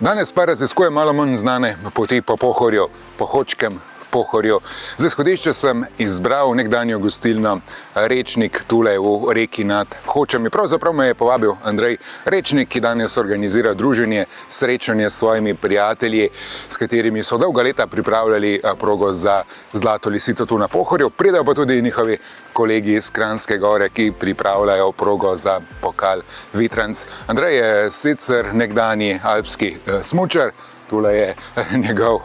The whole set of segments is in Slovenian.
Danes pa raziskujem malo manj znane poti po Pohorju, po Hočkem Pohorju. Za izhodišče sem izbral nekdanjo gostilno Rečnik tule v reki nad Hočami. Pravzaprav me je povabil Andrej Rečnik, ki danes organizira druženje, srečanje s svojimi prijatelji, s katerimi so dolga leta pripravljali progo za Zlato lisico tu na Pohorju. Pridejo pa tudi njihovi kolegi iz Kranjske Gore, ki pripravljajo progo za pokal Vitranc. Andrej je sicer nekdanji alpski smučar. Tule je njegov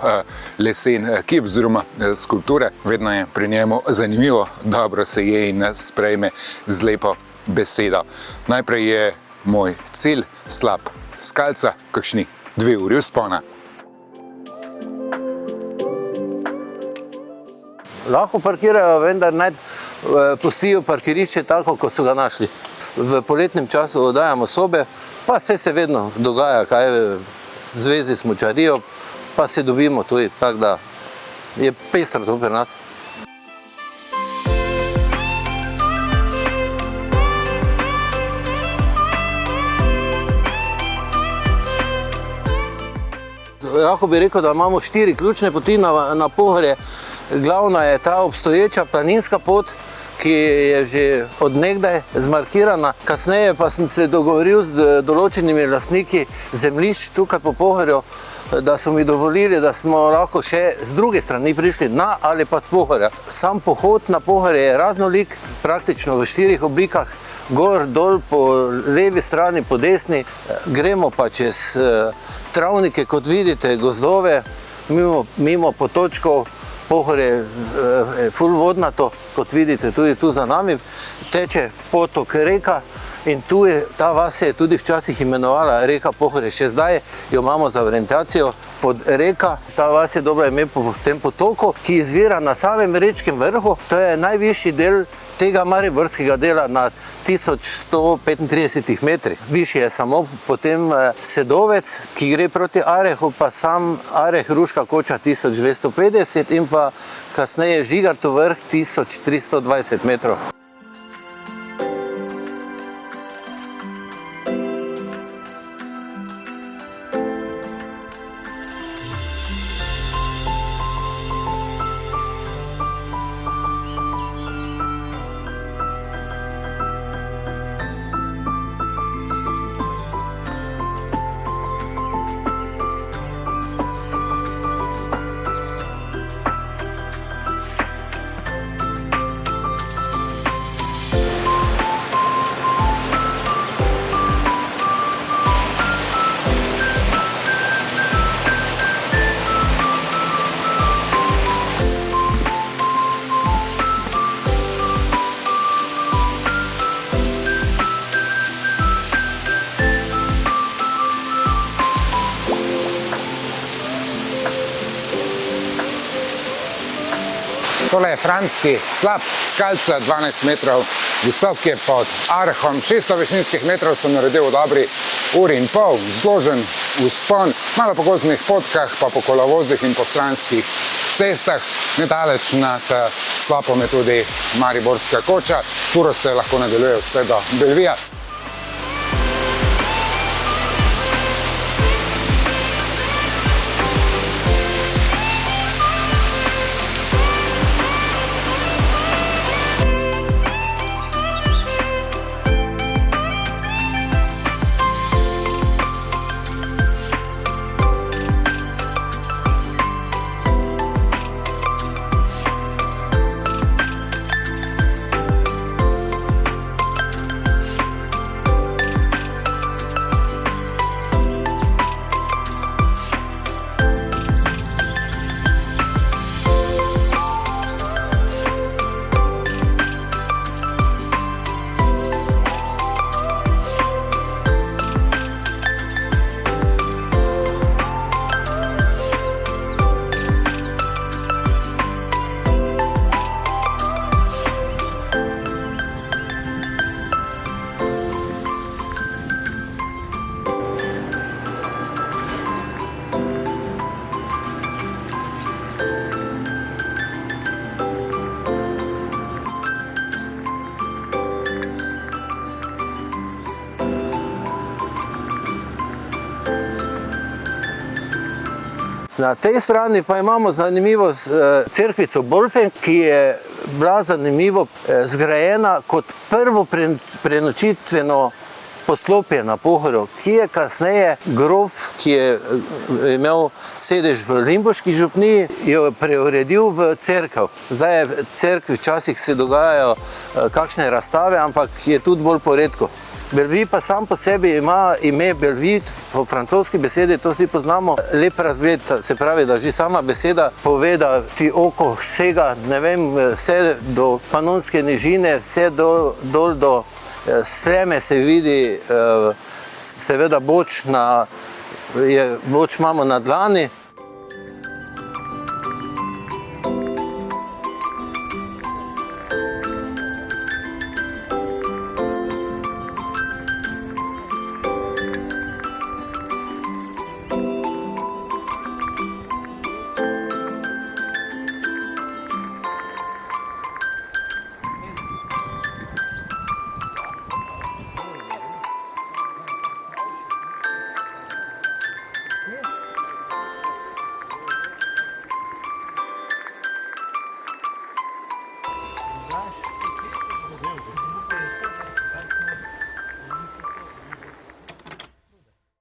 lesen kip oziroma skulpture. Vedno je pri njemu zanimivo, dobro se je in sprejme z lepo besedo. Najprej je moj cilj slap skalca, kakšni 2 uri vzpona. Lahko parkirajo, vendar naj pustijo parkirišče tako, kot so ga našli. V poletnem času oddajamo sobe, pa se vedno dogaja kaj v zvezi s smučarijo, pa se dobimo tudi, tako da je pestro to pri nas. Lahko bi rekel, da imamo 4 ključne poti na Pohorje. Glavna je ta obstoječa planinska pot, ki je že od nekdaj zmarkirana. Kasneje pa sem se dogovoril z določenimi lastniki zemljišč tukaj po Pohorju, da so mi dovolili, da smo lahko še z druge strani prišli na ali pa s Pohorja. Sam pohod na Pohorje je raznolik, praktično v 4 oblikah. Gor, dol, po levi strani, po desni. Gremo pa čez travnike, kot vidite, gozdove, mimo potočkov. Pohorje je ful vodnato, kot vidite tudi tu za nami. Teče potok reka in tu je, ta vas je tudi včasih imenovala reka Pohorje. Še zdaj jo imamo za orientacijo pod reka. Ta vas je dobro ime po tem potoku, ki izvira na samem rečkem vrhu. To je najvišji del tega mariborskega dela na 1135 metrih. Višji je samo potem Sedovec, ki gre proti Arehu, pa sam Areh Ruška koča 1250 in pa kasneje Žigartov vrh 1320 metrov. Tole je franski slap skalca, 12 metrov visok je pod Arehom. 600 višinskih metrov sem naredil v dobri 1,5 ure, zložen vzpon, malo po gozdnih potkah, pa po kolovozih in po stranskih cestah. Nedaleč nad slapom je tudi Mariborska koča. Turo se lahko nadaljuje vse do Belvija. Na tej strani pa imamo zanimivo cerkvico Bolfen, ki je bila zanimivo zgrajena kot prvo prenočitveno poslopje na Pohorju, ki je kasneje grof, ki je imel sedež v Limbuški župniji, jo preuredil v cerkev. Zdaj je v cerkvi včasih se dogajajo kakšne razstave, ampak je tudi bolj poredko. Bellevue pa sam po sebi ima ime Bellevue, po francoski besedi, to vsi poznamo, lep razgled, se pravi, da že sama beseda pove, da ti oko sega, ne vem, vse do Panonske nižine, vse dol do Sreme se vidi, seveda boč imamo na dlani.